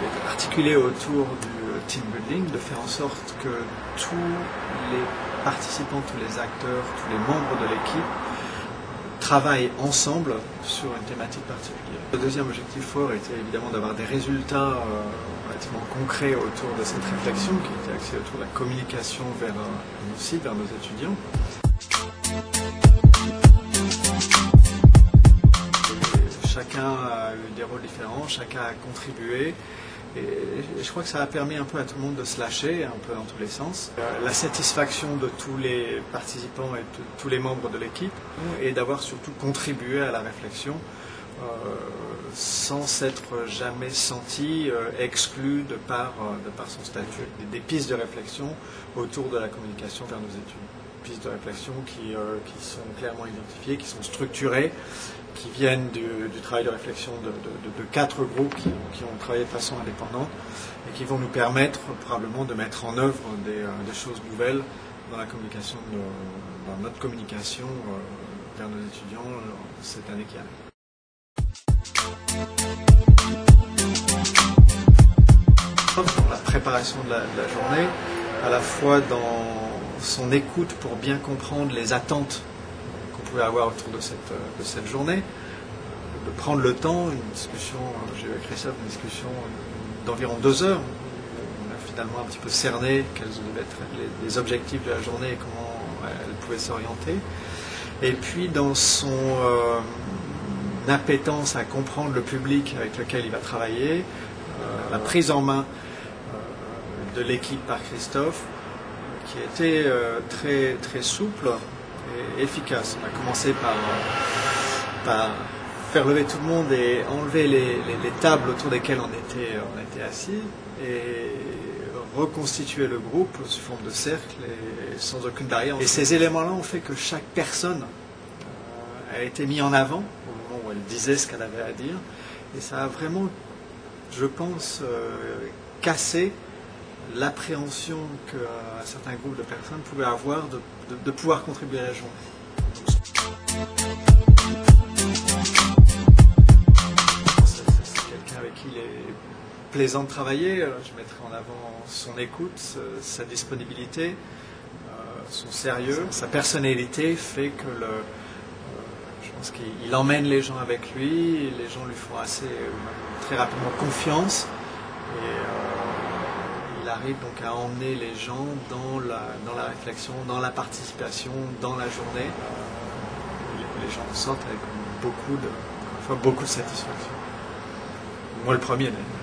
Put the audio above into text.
est articulé autour du team building, de faire en sorte que tous les participants, tous les acteurs, tous les membres de l'équipe travaillent ensemble sur une thématique particulière. Le deuxième objectif fort était évidemment d'avoir des résultats relativement concrets autour de cette réflexion qui était axée autour de la communication vers nos sites, vers nos étudiants. Chacun a eu des rôles différents, chacun a contribué et je crois que ça a permis un peu à tout le monde de se lâcher, un peu dans tous les sens. La satisfaction de tous les participants et de tous les membres de l'équipe et d'avoir surtout contribué à la réflexion sans s'être jamais senti exclu de par son statut. Des pistes de réflexion autour de la communication vers nos études. Pistes de réflexion qui sont clairement identifiées, qui sont structurées, qui viennent du travail de réflexion de 4 groupes qui ont travaillé de façon indépendante et qui vont nous permettre probablement de mettre en œuvre des choses nouvelles dans la communication, dans notre communication vers nos étudiants cette année qui arrive. Dans la préparation de la journée, à la fois dans son écoute pour bien comprendre les attentes qu'on pouvait avoir autour de cette journée, de prendre le temps, une discussion, j'ai eu avec Christophe une discussion d'environ 2 heures, on a finalement un petit peu cerné quels devaient être les objectifs de la journée et comment elle pouvait s'orienter, et puis dans son appétence à comprendre le public avec lequel il va travailler, la prise en main de l'équipe par Christophe, qui a été très, très souple et efficace. On a commencé par faire lever tout le monde et enlever les tables autour desquelles on était assis et reconstituer le groupe sous forme de cercle et sans aucune barrière. Et ces éléments-là ont fait que chaque personne a été mise en avant au moment où elle disait ce qu'elle avait à dire. Et ça a vraiment, je pense, cassé l'appréhension qu'un certain groupe de personnes pouvait avoir de pouvoir contribuer à la journée. C'est quelqu'un avec qui il est plaisant de travailler. Je mettrai en avant son écoute, sa disponibilité, son sérieux, sa personnalité fait que je pense qu'il emmène les gens avec lui, et les gens lui font très rapidement confiance. Et il arrive donc à emmener les gens dans la réflexion, dans la participation, dans la journée. Les gens sortent avec beaucoup de satisfaction. Moi le premier d'ailleurs.